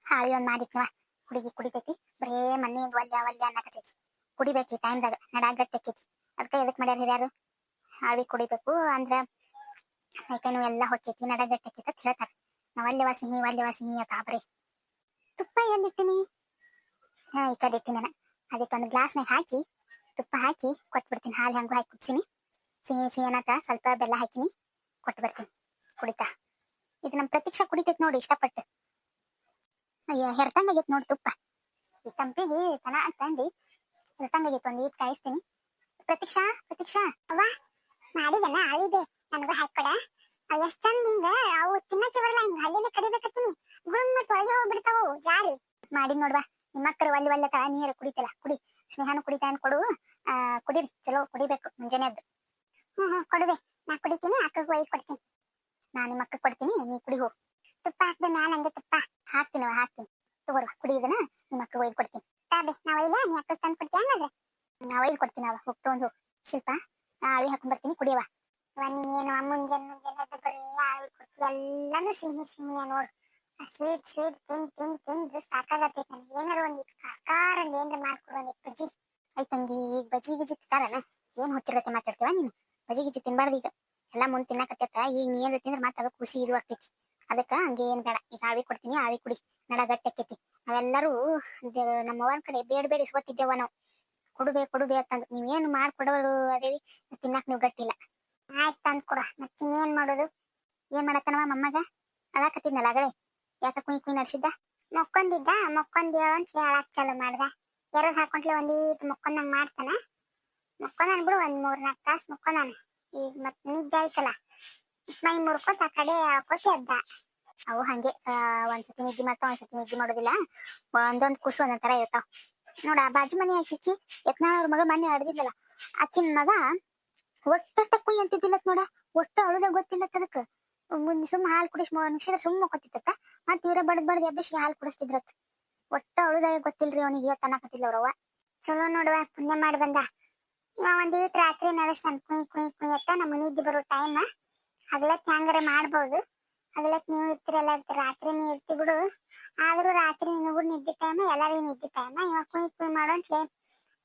ಹಾಳಿ ಒಂದ್ ಮಾಡಿಟ್ನವ ಹುಡುಗಿ ಕುಡಿತೈತಿ. ಬರೇ ಮನೆ ವಲ್ಯ ವಲ್ಯ ಅನ್ನಕತೈತಿ. ಕುಡಿಬೇಕು ಈ ಟೈಮ್ದಾಗ ನಡಾಗ ಗಟ್ಟೈತಿ. ಅದಕ್ಕೆ ಎದಕ್ ಮಾಡ್ಯಾರ ಹಿರಿಯಾರು ಹಾಳಿ ಕುಡಿಬೇಕು ಅಂದ್ರ ಯಾಕೆನು ಎಲ್ಲಾ ಹೊಕ್ಕೈತಿ ನಡಾಗ ಗಟ್ಟೈತಿ ಅಂತ ಹೇಳ್ತಾರ. ನಾವ್ ವಲ್ಯವ ಸಿಹಿ ಅಂತ ಬರೀ. ತುಪ್ಪ ಎಲ್ಲಿಟ್ಟಿನಿ? ಈ ಕಡೆ ಇಟ್ಟಿನ. ಅದಕ್ಕೆ ಒಂದು ಗ್ಲಾಸ್ನಾಗ ಹಾಕಿ ತುಪ್ಪ ಹಾಕಿ ಕೊಟ್ಬಿಡ್ತೀನಿ. ಹಾಲು ಹೆಂಗು ಹಾಕಿ ಕುದಿಸಿನಿ. ಸಿಹಿ ಅನ್ನತ ಸ್ವಲ್ಪ ಬೆಲ್ಲ ಹಾಕಿನಿ, ಕೊಟ್ಟು ಬರ್ತೀನಿ ಕುಡಿತಾ. ಇದು ನಮ್ಮ ಪ್ರತೀಕ್ಷಾ ಕುಡಿತೈತಿ ನೋಡಿ ಇಷ್ಟಪಟ್ಟು. ಅಯ್ಯೋ ಹೆರ್ತಂಗಾಗೈತಿ ನೋಡಿ ತುಪ್ಪ. ಈ ತಂಪಿಗೆ ತನ ತಂಡಿ ಹೆರ್ತಂಗಾಗೈತಿ. ಒಂದು ಈಟ್ ಕಾಯಿಸ್ತೀನಿ. ಪ್ರತೀಕ್ಷಾ ಅವ್ವ ಮಾಡಿದನ ಆಳಿದೆ ನನಗೂ ಹಾಕೊಡ. ಎಷ್ಟ್ ಚಂದ ಹಿಂಗ ಅವು ತಿನ್ನಕ್ಕೆ ಬರಲ್ಲ. ಹಿಂಗ ಹಲ್ಲಿನ ಕಡಿಬೇಕತ್ತೀನಿ ಗುಳುಮ್ ಮತ್ತು ಒಳಗೆ ಹೋಗ್ಬಿಡ್ತಾವು ಜಾರಿ. ಮಾಡಿ ನೋಡ್ವಾ. ನಿಮ್ಮ ಅಕ್ಕರು ಒಲ್ಲೆ ತರ ನೀರು ಕುಡಿತಲ್ಲ ಕುಡಿ. ಸ್ನೇಹನು ಕುಡಿತಾ ಕೊಡು. ಕುಡೀರಿ ಚಲೋ ಕುಡಿಬೇಕು ಮುಂಜಾನೆ ಎದ್ದು. ಕೊಡುವೆ. ನಾ ಕುಡಿತೀನಿ, ಅಕ್ಕಗೂ ಒಯ್ದು ಕೊಡ್ತೀನಿ. ನಾ ನಿಮ್ಮ ಅಕ್ಕ ಕೊಡ್ತೀನಿ, ನೀ ಕುಡಿ ಹೋಗು. ತುಪ್ಪ ಹಾಕ್ದೆ ಮ್ಯಾಲ ಹಂಗೆ ತುಪ್ಪ ಹಾಕ್ತೀನಿ ತಗೋರ್ವಾ ಕುಡಿಯೋದನ್ನ ನಿಮ್ಮ ಅಕ್ಕ ಒಯ್ದು ಕೊಡ್ತೀನಿ. ತಾಬೆ ನಾ ಒಯ್ಲ, ನೀ ಅಕ್ಕ ತಂದು ಕೊಡ್ತೀಯ ಹಂಗಾದ್ರೆ? ನಾ ಒಯ್ದು ಕೊಡ್ತೀನಿ. ಅವ ಹೋಗಿ ತಗೊಂಡು ಹೋಗು. ಶಿಲ್ಪ ಆಳಿ ಹಾಕೊಂಡ್ ಬರ್ತೀನಿ ಕುಡಿಯವ. ನೀನು ಮುಂಜಾನೆ ಬರೀ ಆಳಿ ಕೊಡ್ತಿ. ಎಲ್ಲಾನು ಸಿಹಿ ನೋಡು. ಸ್ವೀಟ್ ತಿಂದು ಸಾಕಾಗತ್ತೈತೆ ನನಗೆ. ಏನಾರು ಒಂದಿಟ್ಟು ಕಾರಂದ ಏನಾರ ಮಾಡ್ಕೊಡು, ಒಂದಿಟ್ಟು ಬಜ್ಜಿ. ತಂಗಿ ಈಗ ಬಜ್ಜಿ ಗಿಜ್ಜಿ ತಿಂತಾರಲ್ಲ, ಏನ್ ಹುಚ್ಚಿರತ್ತೆ ಮಾತಾಡ್ತೀವ ನೀನು? ಬಜ್ಜಿ ಗಿಜ್ಜಿ ತಿನ್ಬಾರ್ದು ಈಗ. ಎಲ್ಲಾ ಮುಂದ್ ತಿನ್ನಕತ್ತೈತ. ಈಗ ನೀ ಏನ್ ತಿಂದ್ರೆ ಮತ್ತೆ ಅದಕ್ಕೆ ಖುಷಿ ಇದು ಆಗ್ತೈತಿ. ಅದಕ್ಕ ಹಂಗೆ ಏನ್ ಬೇಡ. ಈಗ ಆವಿ ಕೊಡ್ತೀನಿ, ಆವಿ ಕುಡಿ. ನಡ ಗಟ್ಟಕ್ಕೈತಿ. ನಾವೆಲ್ಲರೂ ನಮ್ಮವನ್ ಕಡೆ ಬೇಡ ಇಸ್ಕೊತಿದ್ದೇವ ನಾವು. ಕೊಡುಬೇ ಅಂತಂದು. ನೀವೇನು ಮಾಡ್ಕೊಡೋರು ಅದೇವಿ, ತಿನ್ನಾಕ ನೀವು ಗಟ್ಟಿಲ್ಲ. ಆಯ್ತು ತಂದು ಕೊಡ. ಮತ್ತೆ ಇನ್ನೇನ್ ಮಾಡೋದು? ಏನ್ ಮಾಡತ್ತನವ ಮಮ್ಮಗ? ಅದಾಕತ್ತಿದ್ನಲ್ಲ ಅಗಳೇ, ಯಾಕ ಕುಯ್ ನಡ್ಸಿದ್ದ? ಮೊಕ್ಕೊಂದಿದ್ದ ಅಂತ ಹೇಳಕ್ ಚಾಲು ಮಾಡ್ದ. ಎರದ್ ಹಾಕೊಂಡ್ಲೆ ಒಂದೀಟ್ ಮೊಕ್ಕೊಂದಂಗ್ ಮಾಡ್ತಾನ. ಮೊಕ್ಕೊಂದನ್ ಬಿಡು, ಒಂದ್ 3-4 ತಾಸು ಮೊಕ್ಕೊಂದಾನ. ಈಗ ಮತ್ ನಿದ್ದೆ ಆಯ್ತಲ್ಲ, ಮೈ ಮುರ್ಕೋತ ಆ ಕಡೆ ಹಾಕೋತಿ ಅದ್ದ. ಅವು ಹಂಗೆ ಒಂದ್ಸತಿ ನಿದ್ದೆ ಮಾಡ್ತಾವ, ಒಂದ್ಸತಿ ನಿದ್ದೆ ಮಾಡೋದಿಲ್ಲ. ಒಂದೊಂದ್ ಕೂಸು ಒಂದೊಂದ್ ತರ ಇರ್ತಾವ ನೋಡ. ಬಾಜು ಮನೆ ಆಕಿ ಯತ್ನಾಳ್ ಅವ್ರ ಮಗಳು ಮೊನ್ನೆ ಆಡ್ದಿದ್ಲಲ್ಲ, ಆಕಿನ್ ಮಗ ಒಟ್ಟ ಕುಯ್ ಅಂತಿದ್ದಿಲ್ಲ ನೋಡ. ಒಟ್ಟು ಅಳುದಾಗ ಗೊತ್ತಿಲ್ಲತ್ತ ಅದಕ್ಕೆ. ಸುಮ್ಮ ಹಾಲು ಕುಡಿಸ್ ಮುಗಿಸಿದ್ರೆ ಸುಮ್ಮ ಕೊತ್ತಿತ್ತ. ಮತ್ ಇವ್ರ ಬಡ್ದ್ ಎಬ್ಬಿಸಿ ಹಾಲು ಕುಡಿಸ್ತಿದ್ರತ್. ಒಟ್ಟ ಅಳುದಾಗ ಗೊತ್ತಿಲ್ರಿ ಅವನಿಗೆ ತನ್ನಕತ್ತಿಲ್ಲ ಅವ್ರವ್ವ. ಚಲೋ ನೋಡುವ, ಪುಣ್ಯ ಮಾಡಿ ಬಂದ. ಇವ ಒಂದೀಟ್ ರಾತ್ರಿ ನಡೆಸ್ತಾನ ಕುಯ್ ಅತ್ತ. ನಮ್ಗೆ ನಿದ್ದೆ ಬರೋ ಟೈಮ್ ಹಗಲತ್ ಹೆಂಗಾರ ಮಾಡ್ಬೋದು. ಹಗಲತ್ ನೀವು ಇರ್ತೀರಲ್ಲ, ರಾತ್ರಿ ನೀ ಇರ್ತಿ ಬಿಡು. ಆದ್ರೂ ರಾತ್ರಿ ನಿನಗೂ ನಿದ್ದೆ ಟೈಮ್, ಎಲ್ಲರಿಗೂ ನಿದ್ದೆ ಟೈಮ್. ಇವ ಕುಯ್ ಮಾಡೋಂಟ್ಲೆ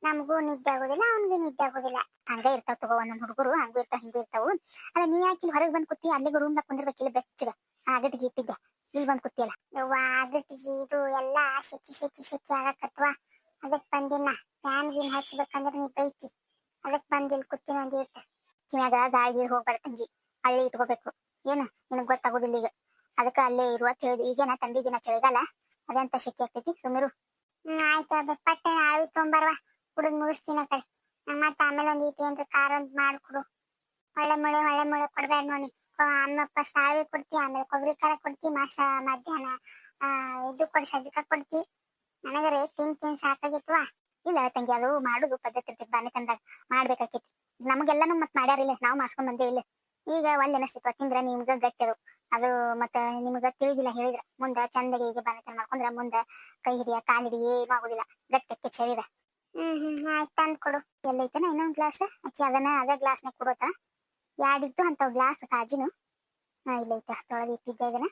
ನಮಗೂ ನಿದ್ದೆ ಆಗೋದಿಲ್ಲ, ಅವನಿಗೂ ನಿದ್ದೆ ಆಗೋದಿಲ್ಲ. ಹಂಗ ಇರ್ತಾವ ತಗೋ ಒಂದೊಂದ್ ಹುಡುಗರು. ಹಂಗೂ ಇರ್ತಾವ ಹಿಂಗೂ ಇರ್ತಾವು. ಅಲ್ಲ ನೀ ಯಾಕೆ ಹೊರಗೆ ಬಂದ್ ಕೂತಿ? ಅಲ್ಲಿಗೆ ರೂಮ್ದಾಗ ಕುಂದಿರ್ಬೇಕಿಲ್ಲ ಬೆಚ್ಚಗ. ಆಗಟ್ಟಿಗೆ ಇಟ್ಟಿದ್ದೆ, ಇಲ್ಲಿ ಬಂದ್ ಕೂತಿಯಲ್ಲ. ಯವ್ವ ಆಗಟ್ಟಿಗೆ ಇದು ಎಲ್ಲಾ ಶೆಕಿ ಆಗಕತ್ವಾ. ಅದಕ್ ಬಂದಿನ. ಫ್ಯಾನ್ ಗೀನ್ ಹಚ್ಬೇಕಂದ್ರೆ ನೀ ಬೈತಿ. ಅದಕ್ ಬಂದಿಲ್ ಕೂತಿನ ಒಂದೀಟ್. ಕಿವ್ಯಾಗ ಗಾಳಿ ಹೋಗ್ಬಾರ್ದು ತಂಗಿ. ಹಳ್ಳಿ ಇಟ್ಕೋಬೇಕು. ಏನು ನಿನಗ್ ಗೊತ್ತಾಗೋದಿಲ್ಲ ಈಗ. ಅದಕ್ಕ ಅಲ್ಲೇ ಇರುವ ತಿಳಿದು. ಈಗೇನ ತಂಡಿ ದಿನ ಚಳಿಗಾಲ, ಅದೆಂತ ಶೆಕೆ ಆಗ್ತೈತಿ. ಸುಮಿರು. ಆಯ್ತು ಪಟ್ಟೆ ಆಳಿ ತೊಂಬರ್ವಾ. ಕುಡಿದ್ ಮುಗಿಸ್ತೀನ ಕಡೆ. ನಂಗೆ ಮತ್ತೆ ಆಮೇಲೆ ಒಂದೀಟ್ ಏನ್ರ ಖಾರ ಒಂದ್ ಮಾಡ್ಕೊಡು. ಹೊಳೆ ಮುಳೆ ಕೊಡ್ಬೇಡ ನೋಡಿ. ಅಮ್ಮ ಫಸ್ಟ್ ಆವಿ ಕೊಡ್ತಿ, ಆಮೇಲೆ ಕೊಬ್ಬರಿ ಖಾರ ಕೊಡ್ತಿ, ಮಧ್ಯಾಹ್ನ ಇದು ಕೊಡಿ ಸಜ್ಜಕ ಕೊಡ್ತಿ. ನನಗರೆ ತಿನ್ ಸಾಕಾಗಿತ್ವಾ. ಇಲ್ಲ ತಂಗಿ, ಅದು ಮಾಡುದು ಪದ್ಧತಿ ಇರ್ತೈತಿ. ಬಾನೆ ತಂದಾಗ ಮಾಡ್ಬೇಕಾಕೈತಿ. ನಮಗೆಲ್ಲಾನು ಮತ್ ಮಾಡ್ಯಾರಿಲ್ಲ, ನಾವು ಮಾಡ್ಸ್ಕೊಂಡ್ ಬಂದೇವಿಲ್ಲ. ಈಗ ಒಳ್ಳೆ ಅನಸ್ತಿತ್ವ ತಿಂದ್ರ ನಿಮ್ಗ ಗಟ್ಟದು. ಅದು ಮತ್ತ ನಿಮ್ಗ ತಿಳಿದಿಲ್ಲ ಹೇಳಿದ್ರ ಮುಂದ ಚಂದಗೆ ಈಗ ಬಾನೆತನ ಮಾಡ್ಕೊಂಡ್ರ ಮುಂದ ಕೈ ಹಿಡಿಯ ಕಾಲ್ ಹಿಡಿಯ ಏನು ಆಗುದಿಲ್ಲ. ಗಟ್ಟಕ್ಕೆ ಶರೀರ. ಆಯ್ತು ತಂದ್ ಕೊಡು. ಎಲ್ಲೈತನ ಇನ್ನೊಂದ್ ಗ್ಲಾಸ್? ಅಕ್ಕಿ ಅದೇ ಗ್ಲಾಸ್ನಾಗ ಕೊಡೋತ. ಯಾಡಿತ್ತು ಅಂತವ್ ಗ್ಲಾಸ್ ಕಾಜಿನು. ಇಲ್ಲೈತ ತೊಳೆದು ಇಟ್ಟಿದ್ದೆ. ಇದನ್ನ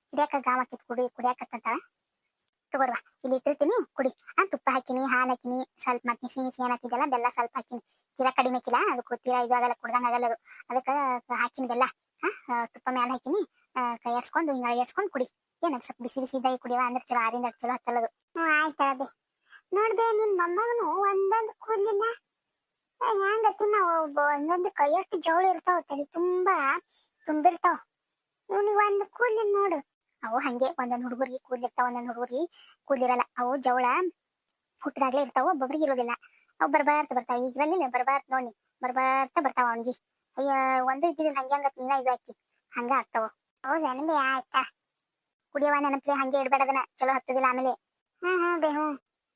ಕುಡಿಯಾಕ ಗಾಮಕ್ಕಿತ್ ಕುಡಿಯಾಕತ್ತಂತಾಳ. ತಗೋರ್ವಾ, ಇಲ್ಲಿ ಇಟ್ಟಿರ್ತೀನಿ ಕುಡಿ. ತುಪ್ಪ ಹಾಕಿನಿ, ಹಾಲು ಹಾಕಿನಿ, ಸ್ವಲ್ಪ ಮತ್ತೆ ಸಿಹಿ ಏನತ್ತಿದ್ದಲ್ಲ ಬೆಲ್ಲ ಸ್ವಲ್ಪ ಹಾಕಿನಿ. ತೀರಾ ಕಡಿಮೆ ಹಾಕಿಲ್ಲ, ಅದಕ್ಕೆ ತೀರಾ ಇದು ಆಗಲ್ಲ, ಕುಡ್ದಂಗ ಆಗಲ್ಲ ಅದು. ಅದಕ್ಕೆ ಹಾಕಿನಿ ಬೆಲ್ಲ. ತುಪ್ಪ ಮ್ಯಾಲ ಹಾಕಿನಿ. ಕೈ ಆಡ್ಸ್ಕೊಂಡು ಹಿಂಗ ಆಡ್ಸ್ಕೊಂಡು ಕುಡಿ. ಏನದು ಸ್ವಲ್ಪ ಬಿಸಿ ಇದ್ದಾಗಿ ಕುಡಿಯವ ಅಂದ್ರೆ ಚಲೋ, ಆರಿಂದ ಚಲೋ ಹತ್ತಲ್ಲದು. ಆಯ್ತಳಬೆ. ನೋಡ್ಬೆ ನಿನ್ ಮೊಮ್ಮಗನು ಒಂದೊಂದು ಕೂದಲಿನ ಹೆಂಗತಿ. ನಾವು ಒಂದೊಂದು ಕೈಯಷ್ಟು ಜವಳಿ ಇರ್ತಾವ, ತಲೆ ತುಂಬಾ ತುಂಬಿರ್ತಾವ. ಇವ್ನಿಗೆ ಒಂದು ಕೂದಲಿನ ನೋಡು. ಅವು ಹಂಗೆ ಒಂದೊಂದ್ ಹುಡುಗರಿಗೆ ಕೂದ್ಲಿರ್ತಾವ, ಒಂದೊಂದ್ ಹುಡುಗರಿಗೆ ಕೂದ್ಲಿರಲ್ಲ. ಅವು ಜವಳ ಹುಟ್ಟದಾಗ್ಲೇ ಇರ್ತಾವ, ಒಬ್ಬೊಬ್ರಿಗೆ ಇರೋದಿಲ್ಲ. ಅವು ಬರ್ತಾವ. ಈಗಲ್ಲಿ ಬರ್ಬಾರ್ತಾ ಬರ್ತಾವ ಅವನಿಗೆ. ಅಯ್ಯ ಒಂದು ಇದ್ದಿದ್ದಿಲ್ಲ ಹಂಗತ್ ನೀನ ಇದು ಹಾಕಿ ಹಂಗ ಆಗ್ತಾವ. ಹೌದಾ ಬೇ? ಆಯ್ತಾ ಕುಡಿಯವ ನೆನಪ್ಲೆ ಹಂಗೆ ಇಡ್ಬೇಡದನ್ನ, ಚಲೋ ಹತ್ತದಿಲ್ಲ ಆಮೇಲೆ. ಬೇ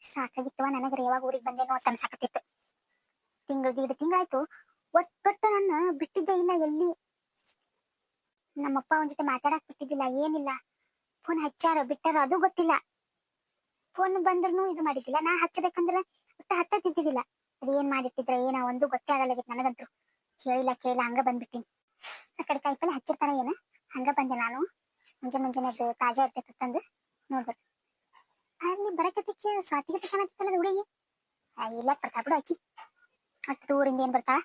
ಸಾಕಾಗಿತ್ತವ ನನಗರ. ಯಾವಾಗ ಊರಿಗೆ ಬಂದೇನೋ ಅಂತ ಅನ್ಸಾಕತ್ತಿತ್ತು. ದೀಡ್ ತಿಂಗಳಾಯ್ತು. ಒಟ್ಟೊಟ್ಟು ನನ್ನ ಬಿಟ್ಟಿದ್ದೆ ಇಲ್ಲ ಎಲ್ಲಿ. ನಮ್ಮಪ್ಪ ಅವನ ಜೊತೆ ಮಾತಾಡಕ್ ಬಿಟ್ಟಿದ್ದಿಲ್ಲ, ಏನಿಲ್ಲ. ಫೋನ್ ಹಚ್ಚಾರ ಬಿಟ್ಟಾರ ಅದು ಗೊತ್ತಿಲ್ಲ. ಫೋನ್ ಬಂದ್ರೂ ಇದು ಮಾಡಿದ್ದಿಲ್ಲ. ನಾ ಹಚ್ಚಬೇಕಂದ್ರ ಒಟ್ಟ ಹತ್ತಿದ್ದಿಲ್ಲ. ಅದೇನ್ ಮಾಡಿಟ್ಟಿದ್ರ ಏನ ಒಂದು ಗೊತ್ತೇ ಆಗಲ್ಲ ನನಗಂತೂ. ಕೇಳಿಲ್ಲ ಹಂಗ ಬಂದ್ಬಿಟ್ಟಿನಿ. ಆ ಕಡೆ ಕಾಯಿಪಲ್ಲೆ ಹಚ್ಚಿರ್ತಾನ ಏನ, ಹಂಗ ಬಂದೆ ನಾನು. ಮುಂಜಾನೆ ತಾಜಾ ಇರ್ತೈತೆ ತಂದು ನೋಡ್ಬೇಕು. ಅಲ್ಲಿ ಬರಕತ್ತಿಕ್ಕೆ ಸ್ವಾತಿಗೆ ತಕ್ಕನತ್ತಲ್ಲ ಹುಡುಗಿ ಇಲ್ಲ ಬರ್ತಾ ಬಿಡು ಅಕ್ಕಿ ಅಷ್ಟು ದೂರಿಂದ ಏನ್ ಬರ್ತಾಳ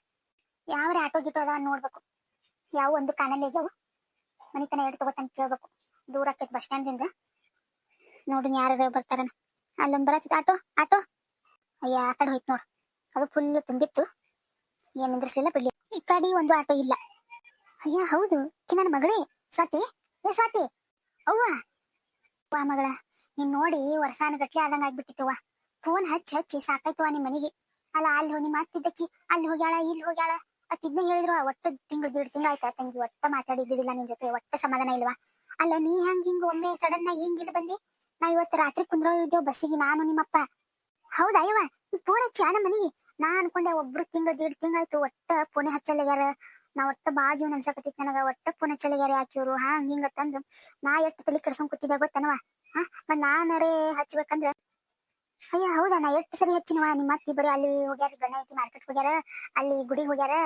ಯಾವ ಆಟೋ ಗಿಟೋ ಅದ ನೋಡ್ಬೇಕು ಯಾವ ಒಂದು ಕಾನಲ್ಲಿ ಆಗ್ಯಾವ ಮನಿ ತನ ಎಡ್ ತಗೋತಾನ ಕೇಳ್ಬೇಕು ದೂರ ಆಕೈತಿ ಬಸ್ ಸ್ಟ್ಯಾಂಡ್ ದಿಂದ ನೋಡು ಯಾರು ಬರ್ತಾರನ ಅಲ್ಲೊಂದ್ ಬರತ್ತಿತ್ತು ಆಟೋ ಆಟೋ ಅಯ್ಯ ಆ ಕಡೆ ಹೋಯ್ತು ನೋಡು ಅದು ಫುಲ್ ತುಂಬಿತ್ತು ಏನ್ ನಿಂದ್ರಿಸ್ಲಿಲ್ಲ ಬಿಡ್ಲಿ ಈ ಕಡೆ ಒಂದು ಆಟೋ ಇಲ್ಲ ಅಯ್ಯ ಹೌದು ನನ್ನ ಮಗಳೇ ಸ್ವಾತಿ ಏ ಸ್ವಾತಿ ಅವ್ವ ವಾ ಮಗಳ ನೀನ್ ನೋಡಿ ವರ್ಷಾನ ಗಟ್ಲೆ ಆದಂಗ ಆಗ್ಬಿಟ್ಟಿತ್ತವ್ವ ಫೋನ್ ಹಚ್ಚಿ ಹಚ್ಚಿ ಸಾಕಾಯ್ತವ ನಿಮ್ ಮನೆಗೆ ಅಲ್ಲ ಅಲ್ಲಿ ಹೋಗಿ ಮಾತಿದ್ದಕ್ಕಿ ಅಲ್ಲಿ ಹೋಗ್ಯಾಳ ಇಲ್ಲಿ ಹೋಗ್ಯಾಳ ಅತ್ತಿದ್ನ ಹೇಳಿದ್ರು ಒಟ್ಟ ತಿಂಗಳು 1.5 ತಿಂಗಳು ಆಯ್ತಾ ತಂಗಿ ಒಟ್ಟ ಮಾತಾಡಿದ್ದಿಲ್ಲ ನಿನ್ ಜೊತೆ ಒಟ್ಟ ಸಮಾಧಾನ ಇಲ್ವಾ ಅಲ್ಲ ನೀ ಹಿಂಗ ಒಮ್ಮೆ ಸಡನ್ ಆಗಿ ಹಿಂಗ್ ಇಲ್ಲಿ ಬಂದಿ ನಾವ್ ಇವತ್ತು ರಾತ್ರಿ ಕುಂದ್ರೋ ಇದ್ದೇವ್ ಬಸ್ಸಿಗೆ ನಾನು ನಿಮ್ಮಪ್ಪ ಹೌದಾ ಯವ್ವ ಈ ಫೋನ್ ಹಚ್ಚಿ ನಮ್ಮ ಮನೆಗೆ ನಾ ಅನ್ಕೊಂಡೆ ಒಬ್ರು 1.5 ತಿಂಗಳಾಯ್ತು ಒಟ್ಟ ಫೋನೆ ಹಚ್ಚಲ್ಲಾಗ್ಯಾರ ನಾ ಒಟ್ಟ ಬಾ ಜೀವನ ಅನ್ಸಕತ್ತಿತ್ ನನಗ ಒಟ್ಟ ಫೋನ್ ಹಚ್ಚಲ್ಲಾಗ್ಯಾರ ಯಾಕೆ ಇವ್ರು ಹಿಂಗ ತಂದು ನಾ ಎಟ್ಟು ತಲೆ ಕೆಡ್ಸ್ಕೊಂಡ್ ಕೂತಿದ್ದೆ ಗೊತ್ತನವ ಮತ್ ನಾನರೇ ಹಚ್ಬೇಕಂದ್ರ ಅಯ್ಯ ಹೌದಾ ನಾ ಎಷ್ಟು ಸರಿ ಹಚ್ಚಿನವ ನಿಮ್ಮ ಅತ್ತಿ ಬರೀ ಅಲ್ಲಿ ಹೋಗ್ಯಾರ ಗಣ್ಣ ಐತಿ ಮಾರ್ಕೆಟ್ ಹೋಗ್ಯಾರ ಅಲ್ಲಿ ಗುಡಿಗೆ ಹೋಗ್ಯಾರ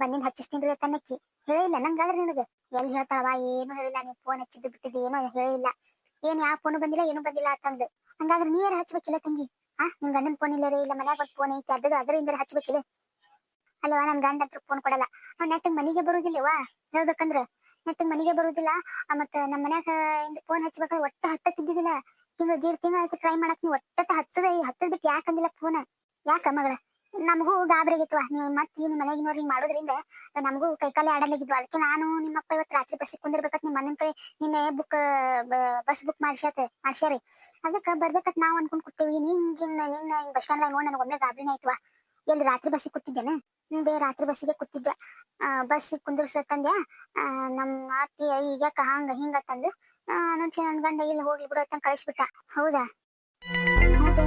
ಬಂದಿನ್ ಹಚ್ಚಿಸ್ತೀನಿ ತನ್ನಕ್ಕಿ ಹೇಳಿಲ್ಲ ನಂಗಾದ್ರೆ ನಿನಗ ಎಲ್ಲಿ ಹೇಳ್ತಾವ ಏನು ಹೇಳಿಲ್ಲ ನೀವ್ ಫೋನ್ ಹಚ್ಚಿದ್ದು ಬಿಟ್ಟಿದ್ದು ಏನೋ ಹೇಳಿಲ್ಲ ಏನ್ ಯಾವ ಫೋನು ಬಂದಿಲ್ಲ ಏನು ಬಂದಿಲ್ಲ ಅಂತಂದು ಹಂಗಾದ್ರೆ ನೀರ್ ಹಚ್ಬೇಕಿಲ್ಲ ತಂಗಿ ನಿಮ್ ಗಂಡನ್ ಫೋನ್ ಇಲ್ಲರೇ ಇಲ್ಲ ಮನ್ಯಾಗ ಒಂದ್ ಫೋನ್ ಐತಿ ಅದರಿಂದ ಹಚ್ಬೇಕಿಲ್ಲ ಅಲ್ವಾ ನನ್ ಗಂಡ ಹತ್ರ ಫೋನ್ ಕೊಡಲ್ಲ ಅವ್ನ ನೆಟ್ಟಗ್ ಮನಿಗೆ ಬರುದಿಲ್ಲವಾ ಹೇಳ್ಬೇಕಂದ್ರ ನೆಟ್ಟಗ್ ಮನಿಗೆ ಬರುದಿಲ್ಲ ಮತ್ತ ನಮ್ ಮನ್ಯಾಗ ಫೋನ್ ಹಚ್ಬೇಕಾದ್ರೆ ಒಟ್ಟ ಹತ್ತಿದ್ದಿಲ್ಲ ತಿಂಗಳು 1.5 ತಿಂಗಳು ಆಯ್ತು ಟ್ರೈ ಮಾಡಕ್ ನೀವ್ ಒಟ್ಟ ಹತ್ತದ್ ಬಿಟ್ಟು ಯಾಕಂದಿಲ್ಲ ಫೋನ್ ಯಾಕ ಮಗಳ ನಮಗೂ ಗಾಬರಿಗಿತ್ವ ನೀ ಮತ್ ನಿಮ್ ಮನೆಗೆ ನೋಡಿ ಹಿಂಗ್ ಮಾಡೋದ್ರಿಂದ ನಮಗೂ ಕೈಕಾಲಿ ಆಡಲಾಗಿದ್ವು ಅದಕ್ಕೆ ನಾನು ನಿಮ್ಮಪ್ಪ ಇವತ್ತು ರಾತ್ರಿ ಬಸ್ಸಿಗೆ ಕುಂದಿರ್ಬೇಕತ್ ನಿಮ್ ಮನೆ ಕಡೆ ನಿನ್ನೆ ಬಸ್ ಬುಕ್ ಮಾಡ್ಸ್ಯಾರಿ ಅದಕ್ಕ ಬರ್ಬೇಕತ್ ನಾವ್ ಅನ್ಕೊಂಡ್ ಕೂತೀವಿ ನಿನ್ನ ಬಸ್ ಸ್ಟ್ಯಾಂಡ್ ನೋಡ್ ನನಗೆ ಒಮ್ಮೆ ಗಾಬರಿನೇ ಆಯ್ತವ ಎಲ್ಲಿ ರಾತ್ರಿ ಬಸ್ಸಿಗೆ ಕೂತಿದ್ದೇನೆ ರಾತ್ರಿ ಬಸ್ಸಿಗೆ ಕೂತಿದ್ದೆ ಬಸ್ ಕುಂದಿರ್ಸತ್ತಂದ್ಯಾ ನಮ್ಮ ಅತ್ತಿ ಈಗ್ಯಾಕ ಹಂಗ ಹಿಂಗ ತಂದು ನನ್ ಗಂಡ ಇಲ್ಲಿ ಹೋಗ್ಲಿ ಬಿಡು ಅಂತ ಕಳಿಸ್ಬಿಟ್ಟ ಹೌದಾ ಬೇ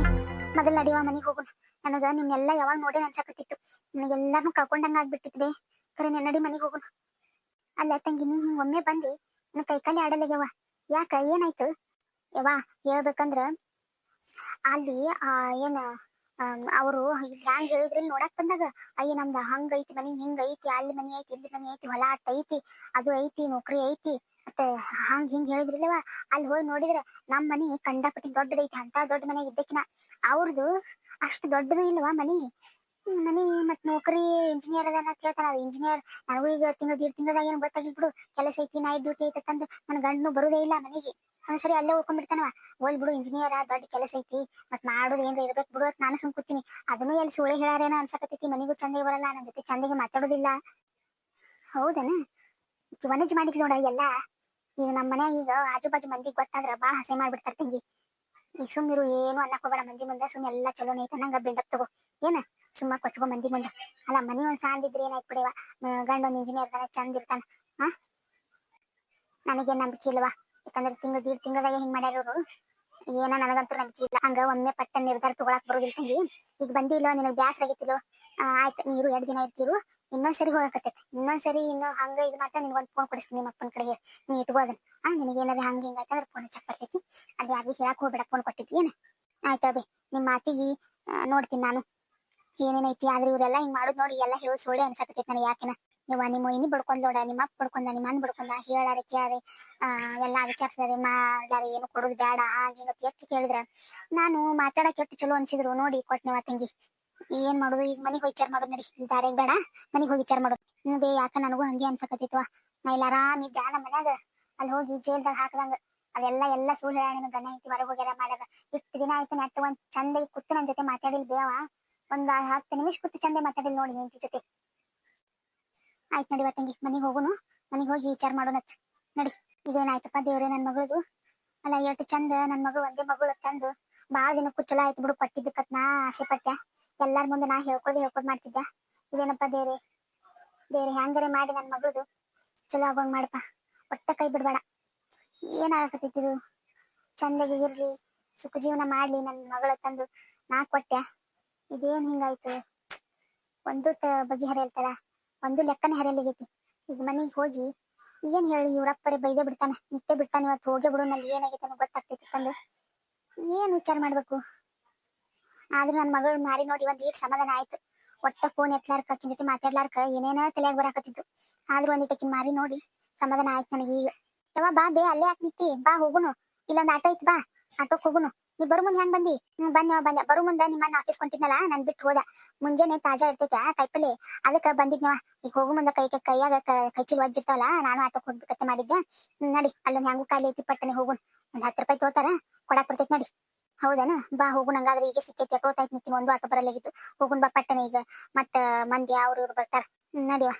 ಮೊದಲ್ ನಡಿವ ಮನಿಗ್ ಹೋಗುನ್ ನನಗ ನಿಮ್ನೆಲ್ಲಾ ಯಾವಾಗ ನೋಡೇ ಅನ್ಸಾಕತ್ತಿತ್ತು ನನಗೆಲ್ಲಾರ್ನು ಕಳ್ಕೊಂಡಂಗ ಆಗ್ಬಿಟ್ಟಿತ್ತು ಬೇ ಕರೆ ನಡಿ ಮನಿಗ್ ಹೋಗುನ್ ಅಲ್ಲ ತಂಗಿ ನೀ ಹಿಂಗ್ ಒಮ್ಮೆ ಬಂದಿ ನನ್ ಕೈಕಾಲಿ ಆಡಲಾಗ್ಯವ ಯಾಕ ಏನಾಯ್ತು ಯವ್ವ ಹೇಳ್ಬೇಕಂದ್ರ ಅಲ್ಲಿ ಏನ ಅವರು ಹ್ಯಾಂಗ್ ಹೇಳಿದ್ರಿ ನೋಡಕ್ ಬಂದಾಗ ಅಯ್ಯ ನಮ್ದ ಹಂಗ ಐತಿ ಮನಿ ಹಿಂಗ ಐತಿ ಅಲ್ಲಿ ಮನಿ ಐತಿ ಇಲ್ಲಿ ಮನಿ ಐತಿ ಹೊಲ ಅಟ್ಟ ಐತಿ ಅದು ಐತಿ ನೌಕರಿ ಐತಿ ಮತ್ತೆ ಹಿಂಗ್ ಹೇಳಿದ್ರಿಲ್ಲವ ಅಲ್ಲಿ ಹೋಗಿ ನೋಡಿದ್ರ ನಮ್ ಮನಿ ಕಂಡಪಟ್ಟಿ ದೊಡ್ಡದೈತಿ ಅಂತ ದೊಡ್ಡ ಮನೆ ಇದ್ದಕ್ಕಿನ ಅವ್ರದ್ದು ಅಷ್ಟು ದೊಡ್ಡದು ಇಲ್ವಾ ಮನಿ ಮತ್ ನೌಕರಿ ಇಂಜಿನಿಯರ್ ಅದ ಕೇಳ್ತಾನ ಇಂಜಿನಿಯರ್ ನನಗೂ ಈಗ ತಿಂಗಳು 1.5 ತಿಂಗಳದಾಗ ಏನು ಗೊತ್ತಾಗಿಬಿಡು ಕೆಲಸ ಐತಿ ನೈಟ್ ಡ್ಯೂಟಿ ಐತಿ ಅಂತಂದು ನನ್ ಗಂಡನು ಬರುದೇ ಇಲ್ಲ ಮನೆಗೆ ಒಂದ್ಸರಿ ಅಲ್ಲೇ ಉಳ್ಕೊಂಡ್ಬಿಡ್ತಾನವ ಹೋಲ್ ಬಿಡು ಇಂಜಿನಿಯರ್ ದೊಡ್ಡ ಕೆಲಸ ಐತಿ ಮತ್ ಮಾಡೋದು ಏನ್ರ ಇರ್ಬೇಕು ಬಿಡು ಅಂತ ನಾನು ಸುಮ್ ಕೂತೀನಿ ಅದನ್ನು ಎಲ್ಲಿ ಸುಳ್ಳೆ ಹೇಳಾರೇನೋ ಅನ್ಸಕತ್ತೈತಿ ಮನಿಗೂ ಚಂದ ಬರಲ್ಲ ನನ್ ಜೊತೆ ಚಂದಗೆ ಮಾತಾಡೋದಿಲ್ಲ ಹೌದನ ವನಜ್ ಮಾಡಿದ್ ನೋಡ ಎಲ್ಲ ಈಗ ನಮ್ಮ ಮನ್ಯಾಗ ಈಗ ಆಜು ಬಾಜು ಮಂದಿಗೆ ಗೊತ್ತಾದ್ರ ಬಾಳ ಹಸೆ ಮಾಡ್ಬಿಡ್ತಾರ ತಂಗಿ ಈಗ ಸುಮ್ಮಿರು ಏನು ಅನ್ನಕ್ ಹೋಗ್ಬೇಡ ಮಂದಿ ಮುಂದೆ ಸುಮ್ ಎಲ್ಲಾ ಚಲೋನೇ ಐತೆ ನಂಗ ಬಿಲ್ಡಪ್ ತಗೋ ಏನ ಸುಮ್ಮ ಕೊಚ್ಕೊ ಮಂದಿ ಮುಂದೆ ಅಲ್ಲ ಮನಿ ಒಂದ್ ಸಾಂದಿದ್ರೆ ಏನಾಯ್ತು ಬಿಡಿವ ಗಂಡ ಒಂದ್ ಇಂಜಿನಿಯರ್ ತಾನೆ ಚಂದ ಇರ್ತಾನ ನನಗೇನ್ ನಂಬಿಕೆ ಇಲ್ವಾ ಯಾಕಂದ್ರೆ 1.5 ತಿಂಗಳದಾಗ ಹಿಂಗ್ ಮಾಡ್ಯಾರ ಏನ ನನಗಂತೂ ನಂಬಿಕೆ ಇಲ್ಲ ಹಂಗ ಒಮ್ಮೆ ಪಟ್ಟ ನಿರ್ಧಾರ ತಗೊಳಕ್ ಬರೋದಿಲ್ಲ ತಂಗಿ ಈಗ ಬಂದಿಲ್ಲ ನಿನಗ್ ಬ್ಯಾಸರ ಆಗೈತಿಲ್ಲೋ ಆಯ್ತು ನೀರು 2 ದಿನ ಇರ್ತಿರು ಇನ್ನೊಂದ್ಸರಿ ಹೋಗಕತ್ತೈತಿ ಇನ್ನೊಂದ್ಸರಿ ಇನ್ನು ಹಂಗ ಇದು ಮಾಡ್ತಾ ನಿನ್ಗೊಂದ್ ಫೋನ್ ಕೊಡಿಸ್ತೀನಿ ನಿಮ್ಮ ಅಪ್ಪನ ಕಡೆಗೆ ನೀ ಇಟ್ಕೋ ಅದನ್ನ ನಿನಗೆ ಏನಾರ ಹಂಗ ಹಿಂಗ ಆಯ್ತಂದ್ರೆ ಫೋನ್ ಹಚ್ಚಕ್ ಬರ್ತೈತಿ ಅದ್ ಯಾರಿಗೂ ಹೇಳಕ್ ಹೋಗ್ಬೇಡ ಫೋನ್ ಕೊಟ್ಟಿದ್ದಿ ಏನ ಆಯ್ತಾ ಬಿ ನಿಮ್ಮ ಮಾತಿಗೆ ನೋಡ್ತೀನಿ ನಾನು ಏನೇನೈತಿ ಆದ್ರೆ ಇವ್ರೆಲ್ಲ ಹಿಂಗ್ ಮಾಡೋದ್ ನೋಡಿ ಎಲ್ಲ ಹೇಳೋ ಸುಳ್ಳೆ ಅನ್ಸಕತ್ತೈತಿ ನನಗೆ ಯಾಕೆನ ನೀವು ನಿಮ್ಮ ಇನಿ ಬಡ್ಕೊಂಡ್ ನೋಡ ನಿಮ್ಮ ಅಪ್ಪ ಬಡ್ಕೊಂಡ ನಿಮ್ಮ ಅಣ್ಣ ಬಡ್ಕೊಂಡ ಹೇಳಾರೆ ಕೇಳಾರೆ ಎಲ್ಲಾ ವಿಚಾರಿಸಿದಾರೆ ಮಾಡ್ಲಾರೆ ಏನು ಕೊಡೋದು ಬೇಡ ಹಾಗೆ ಎಷ್ಟು ಕೇಳಿದ್ರ ನಾನು ಮಾತಾಡಕ್ ಎಷ್ಟು ಚಲೋ ಅನ್ಸಿದ್ರು ನೋಡಿ ಕೊಟ್ನೆವ ತಂಗಿ ಏನ್ ಮಾಡೋದು ಈಗ ಮನಿಗ್ ಹೋಗಿ ವಿಚಾರ ಮಾಡೋದು ನಡಿ ಈ ದಾರ್ಯಾಗ ಬೇಡ ಮನಿಗ್ ಹೋಗಿ ವಿಚಾರ ಮಾಡೋದು ಬೇ ಯಾಕ ನನಗೂ ಹಂಗೆ ಅನ್ಸಕತ್ತಿತ್ವ ನಾ ಇಲ್ಲ ಆರಾಮ್ ಇದ್ದ ನಮ್ಮ ಮನ್ಯಾಗ ಅಲ್ಲಿ ಹೋಗಿ ಜೈಲ್ದಾಗ ಹಾಕದಂಗ ಎಲ್ಲ ಸುಳ್ಳು ಹೇಳ ಗಣ್ಣ ಐತಿ ಹೊರಗೆ ಹೋಗ್ಯಾರ ಮಾಡ್ಯಾರ ಇಷ್ಟು ದಿನ ಆಯ್ತು ನೆಟ್ಟು ಒಂದ್ ಚಂದಾಗಿ ಕೂತು ನನ್ ಜೊತೆ ಮಾತಾಡಿಲ್ ಬೇವ ಒಂದ್ 10 ನಿಮಿಷ ಕೂತು ಚಂದ ಮಾತಾಡಿಲ್ ನೋಡಿ ಹೆಂಡತಿ ಜೊತೆ ಆಯ್ತು ನಡಿವ ತಂಗಿ ಮನಿಗ್ ಹೋಗುನು ಮನಿಗ್ ಹೋಗಿ ವಿಚಾರ ಮಾಡೋಣತ್ ನಡಿ ಇದೇನಾಯ್ತಪ್ಪ ದೇವ್ರೆ ನನ್ ಮಗಳದು ಅಲ್ಲ ಎಷ್ಟು ಚಂದ ನನ್ ಮಗಳು ಒಂದೇ ಮಗಳು ತಂದು ಬಾಳ ದಿನಕ್ಕೂ ಚಲೋ ಆಯ್ತು ಬಿಡು ಪಟ್ಟಿದ್ದಕ್ಕತ್ ನಾ ಆಸೆ ಪಟ್ಟ ಎಲ್ಲಾರ ಮುಂದೆ ನಾ ಹೇಳ್ಕೊದ್ ಮಾಡ್ತಿದ್ದ ಇದೇನಪ್ಪ ದೇವ್ರೆ ಹ್ಯಾಂಗರೆ ಮಾಡಿ ನನ್ ಮಗಳದು ಚಲೋ ಆಗೋಂಗ್ ಮಾಡಪ್ಪ ಒಟ್ಟ ಕೈ ಬಿಡ್ಬೇಡ ಏನಾಗಕತ್ತಿದ್ದು ಚಂದಗೆ ಇರ್ಲಿ ಸುಖ ಜೀವನ ಮಾಡ್ಲಿ ನನ್ ಮಗಳ ತಂದು ನಾ ಕೊಟ್ಟೆ ಇದೇನ್ ಹಿಂಗಾಯ್ತು ಒಂದು ಬಗೆಹರಿಯಲ್ತಾರ ಒಂದು ಲೆಕ್ಕನ ಹರಿಯಲಿಗೈತಿ ಈಗ ಮನೆಗೆ ಹೋಗಿ ಏನ್ ಹೇಳಿ ಇವ್ರಪ್ಪರೇ ಬೈದೆ ಬಿಡ್ತಾನೆ ನಿತ್ಯ ಬಿಟ್ಟಾನ ಇವತ್ತು ಹೋಗೇ ಬಿಡು ನಲ್ಲಿ ಏನಾಗೈತೆ ಅನ್ನೋ ಗೊತ್ತಾಗ್ತೈತಿ ತಂದು ಏನ್ ವಿಚಾರ ಮಾಡ್ಬೇಕು ಆದ್ರೂ ನನ್ ಮಗಳು ಮಾರಿ ನೋಡಿ ಒಂದ್ ಈಟ್ ಸಮಾಧಾನ ಆಯ್ತು ಒಟ್ಟ ಫೋನ್ ಎತ್ಲಾರ್ಕ ಅಕ್ಕಿನ ಜೊತೆ ಮಾತಾಡ್ಲಾರ್ಕ ಏನೇನ ತಲೆಯಾಗ ಬರಾಕತ್ತಿತ್ತು ಆದ್ರೂ ಒಂದಿಟ್ಟಕಿನ್ ಮಾರಿ ನೋಡಿ ಸಮಾಧಾನ ಆಯ್ತು ನನಗೆ ಈಗ ಯಾವ ಬಾ ಬೇ ಅಲ್ಲೇ ಹಾಕ್ ನಿಂತಿ ಬಾ ಹೋಗುನು ಇಲ್ಲೊಂದ್ ಆಟೋ ಐತ್ ಬಾ ಆಟೋಕ್ ಹೋಗುನು ನೀ ಬರು ಮುಂದೆ ಹೆಂಗ್ ಬಂದಿ? ಬಂದೆ ಬರು ಮುಂದ ನಿಮ್ಮನ್ನ ಆಫೀಸ್ ಕೊಂಟಿದ್ನಲ್ಲ ನನ್ ಬಿಟ್ಟು ಹೋದ. ಮುಂಜಾನೆ ತಾಜಾ ಇರ್ತೈತ ಕಾಯಿಪಲ್ಲೆ, ಅದಕ್ಕ ಬಂದಿದ್ನವ. ಈಗ ಹೋಗು ಮುಂದ ಕೈಯಾಗ ಕೈ ಚೀಲ ಒಜ್ಜಿರ್ತಾವಲ್ಲ, ನಾನು ಆಟೋಕ್ ಹೋಗ್ಬೇಕಂತ ಮಾಡಿದ್ದೆ. ನಡಿ, ಅಲ್ಲೊಂದ್ ಹೆಂಗು ಖಾಲಿ ಐತಿ, ಪಟ್ಟನೆ ಹೋಗುನ್. ಒಂದ್ 10 ರೂಪಾಯಿ ತಗೋತಾರ, ಕೊಡಾಕ್ ಬರ್ತೈತಿ ನಡಿ. ಹೌದನ? ಬಾ ಹೋಗುನ್. ಹಂಗಾದ್ರೆ ಈಗ ಸಿಕ್ಕೈತಿ, ಎಷ್ಟೊತ್ತಾಯ್ತು ನಿಂತೀನಿ, ಒಂದು ಆಟೋ ಬರಲಾಗಿತ್ತು. ಹೋಗುನ್ ಬಾ ಪಟ್ಟನೆ ಈಗ. ಮತ್ತ ಮಂದಿ ಅವ್ರು ಇವ್ರು ಬರ್ತಾರ. ನಡಿವಾ.